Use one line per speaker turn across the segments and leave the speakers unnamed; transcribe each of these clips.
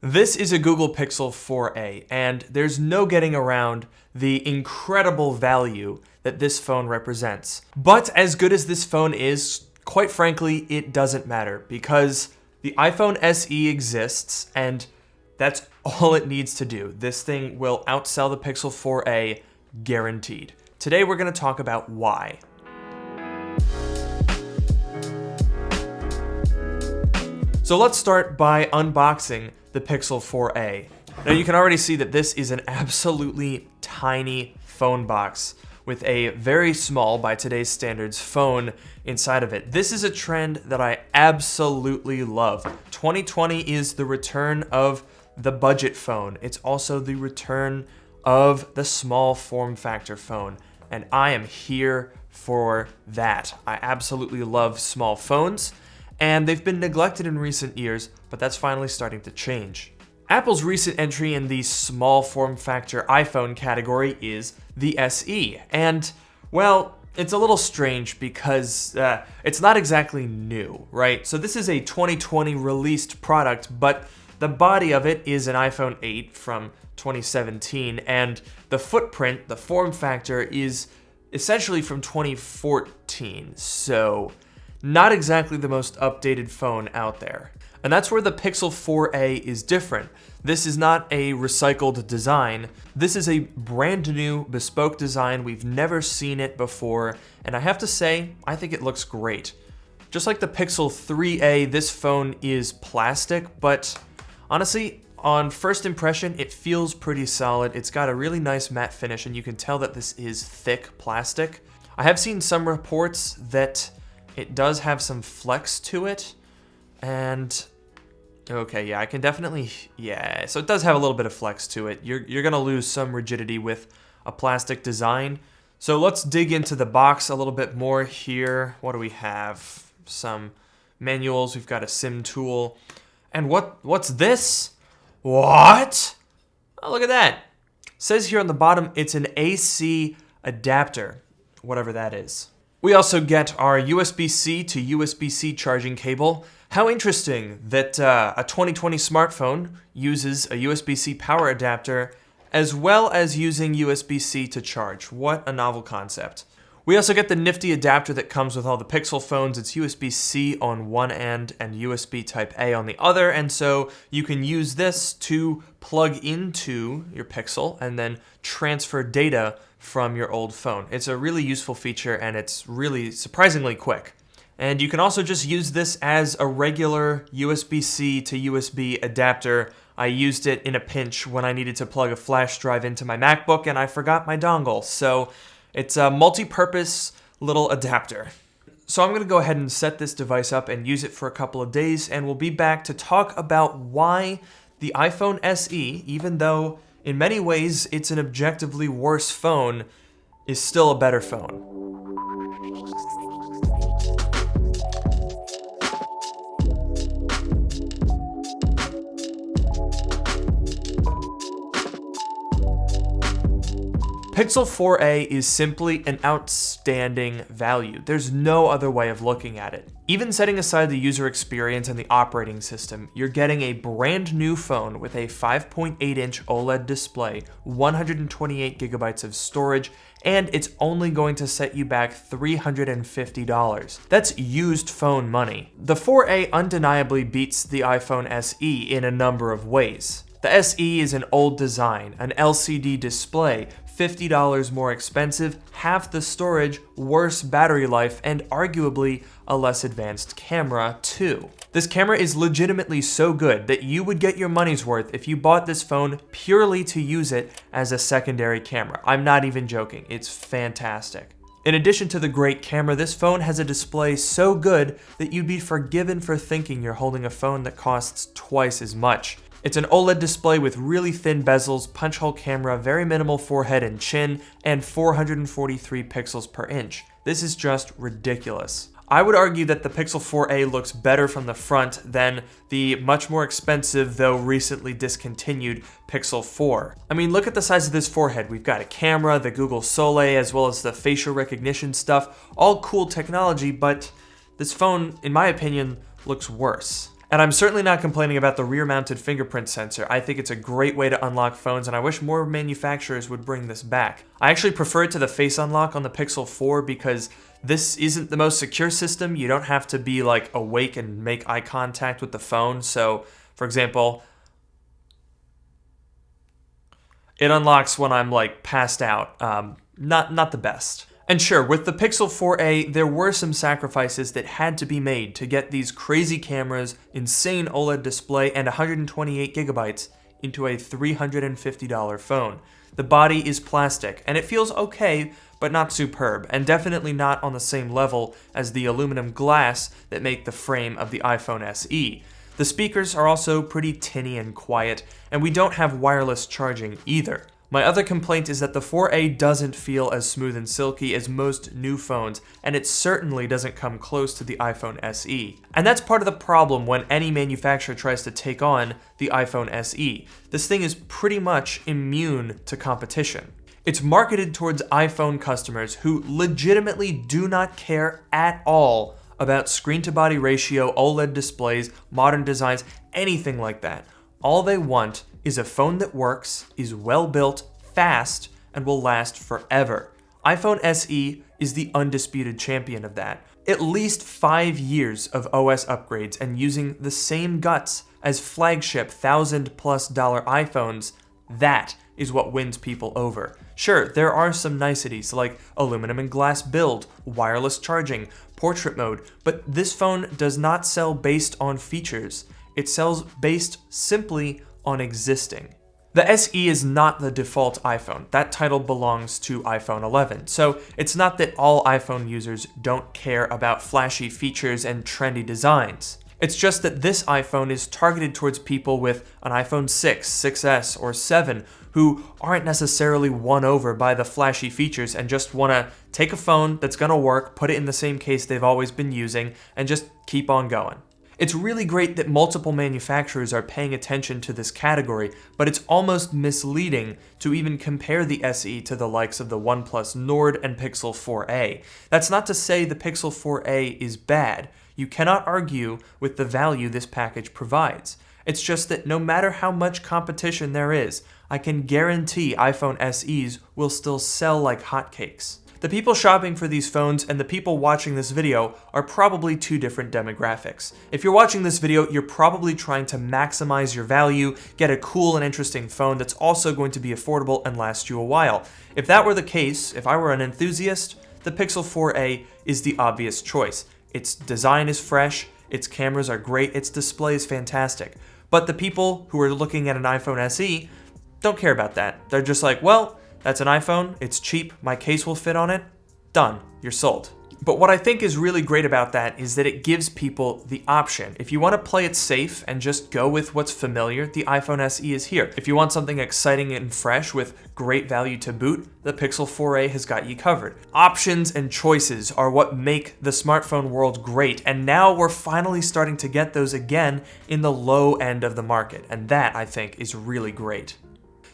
This is a Google Pixel 4a, and there's no getting around the incredible value that this phone represents. But as good as this phone is, quite frankly, it doesn't matter because the iPhone SE exists, and that's all it needs to do. This thing will outsell the Pixel 4a, guaranteed. Today we're going to talk about why. So let's start by unboxing the Pixel 4a. Now you can already see that this is an absolutely tiny phone box with a very small, by today's standards, phone inside of it. This is a trend that I absolutely love. 2020 is the return of the budget phone. It's also the return of the small form factor phone, and I am here for that. I absolutely love small phones, and they've been neglected in recent years, but that's finally starting to change. Apple's recent entry in the small form factor iPhone category is the SE, and, well, it's a little strange because it's not exactly new, right? So this is a 2020 released product, but the body of it is an iPhone 8 from 2017, and the footprint, the form factor, is essentially from 2014, so not exactly the most updated phone out there. And that's where the Pixel 4a is different. This is not a recycled design. This is a brand new, bespoke design. We've never seen it before, and I have to say, I think it looks great. Just like the Pixel 3a, this phone is plastic, but honestly, on first impression, it feels pretty solid. It's got a really nice matte finish, and you can tell that this is thick plastic. I have seen some reports that it does have some flex to it, and okay, yeah, I can definitely, yeah, so it does have a little bit of flex to it. You're gonna lose some rigidity with a plastic design. So let's dig into the box a little bit more here. What do we have? Some manuals, we've got a SIM tool, and what's this? What? Oh, look at that. It says here on the bottom, it's an AC adapter, whatever that is. We also get our USB-C to USB-C charging cable. How interesting that a 2020 smartphone uses a USB-C power adapter as well as using USB-C to charge. What a novel concept. We also get the nifty adapter that comes with all the Pixel phones. It's USB-C on one end and USB Type-A on the other, and so you can use this to plug into your Pixel and then transfer data from your old phone. It's a really useful feature, and it's really surprisingly quick. And you can also just use this as a regular USB-C to USB adapter. I used it in a pinch when I needed to plug a flash drive into my MacBook and I forgot my dongle, so it's a multi-purpose little adapter. So I'm gonna go ahead and set this device up and use it for a couple of days, and we'll be back to talk about why the iPhone SE, even though in many ways it's an objectively worse phone, is still a better phone. Pixel 4a is simply an outstanding value. There's no other way of looking at it. Even setting aside the user experience and the operating system, you're getting a brand new phone with a 5.8-inch OLED display, 128 gigabytes of storage, and it's only going to set you back $350. That's used phone money. The 4a undeniably beats the iPhone SE in a number of ways. The SE is an old design, an LCD display, $50 more expensive, half the storage, worse battery life, and arguably a less advanced camera too. This camera is legitimately so good that you would get your money's worth if you bought this phone purely to use it as a secondary camera. I'm not even joking, it's fantastic. In addition to the great camera, this phone has a display so good that you'd be forgiven for thinking you're holding a phone that costs twice as much. It's an OLED display with really thin bezels, punch hole camera, very minimal forehead and chin, and 443 pixels per inch. This is just ridiculous. I would argue that the Pixel 4a looks better from the front than the much more expensive, though recently discontinued, Pixel 4. I mean, look at the size of this forehead. We've got a camera, the Google Soleil, as well as the facial recognition stuff. All cool technology, but this phone, in my opinion, looks worse. And I'm certainly not complaining about the rear-mounted fingerprint sensor. I think it's a great way to unlock phones, and I wish more manufacturers would bring this back. I actually prefer it to the face unlock on the Pixel 4 because this isn't the most secure system. You don't have to be like awake and make eye contact with the phone. So, for example, it unlocks when I'm like passed out. Not the best. And sure, with the Pixel 4a, there were some sacrifices that had to be made to get these crazy cameras, insane OLED display, and 128 gigabytes into a $350 phone. The body is plastic, and it feels okay, but not superb, and definitely not on the same level as the aluminum glass that make the frame of the iPhone SE. The speakers are also pretty tinny and quiet, and we don't have wireless charging either. My other complaint is that the 4a doesn't feel as smooth and silky as most new phones, and it certainly doesn't come close to the iPhone SE. And that's part of the problem when any manufacturer tries to take on the iPhone SE. This thing is pretty much immune to competition. It's marketed towards iPhone customers who legitimately do not care at all about screen-to-body ratio, OLED displays, modern designs, anything like that. All they want is a phone that works, is well-built, fast, and will last forever. iPhone SE is the undisputed champion of that. At least 5 years of OS upgrades and using the same guts as flagship $1,000+ iPhones, that is what wins people over. Sure, there are some niceties like aluminum and glass build, wireless charging, portrait mode, but this phone does not sell based on features. It sells based simply on existing. The SE is not the default iPhone. That title belongs to iPhone 11. So it's not that all iPhone users don't care about flashy features and trendy designs. It's just that this iPhone is targeted towards people with an iPhone 6, 6S, or 7 who aren't necessarily won over by the flashy features and just want to take a phone that's going to work, put it in the same case they've always been using, and just keep on going. It's really great that multiple manufacturers are paying attention to this category, but it's almost misleading to even compare the SE to the likes of the OnePlus Nord and Pixel 4a. That's not to say the Pixel 4a is bad. You cannot argue with the value this package provides. It's just that no matter how much competition there is, I can guarantee iPhone SEs will still sell like hotcakes. The people shopping for these phones and the people watching this video are probably two different demographics. If you're watching this video, you're probably trying to maximize your value, get a cool and interesting phone that's also going to be affordable and last you a while. If that were the case, if I were an enthusiast, the Pixel 4a is the obvious choice. Its design is fresh, its cameras are great, its display is fantastic. But the people who are looking at an iPhone SE don't care about that. They're just like, well, that's an iPhone, it's cheap, my case will fit on it, done, you're sold. But what I think is really great about that is that it gives people the option. If you want to play it safe and just go with what's familiar, the iPhone SE is here. If you want something exciting and fresh with great value to boot, the Pixel 4a has got you covered. Options and choices are what make the smartphone world great, and now we're finally starting to get those again in the low end of the market, and that, I think, is really great.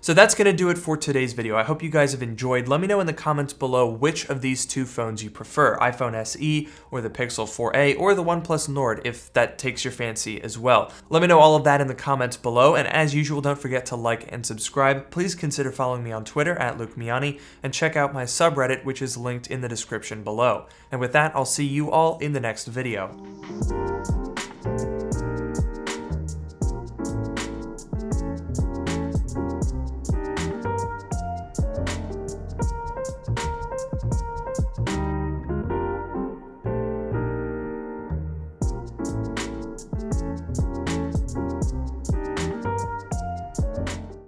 So that's going to do it for today's video. I hope you guys have enjoyed. Let me know in the comments below which of these two phones you prefer, iPhone SE or the Pixel 4a or the OnePlus Nord if that takes your fancy as well. Let me know all of that in the comments below, and as usual, don't forget to like and subscribe. Please consider following me on Twitter at LukeMiani and check out my subreddit, which is linked in the description below. And with that, I'll see you all in the next video.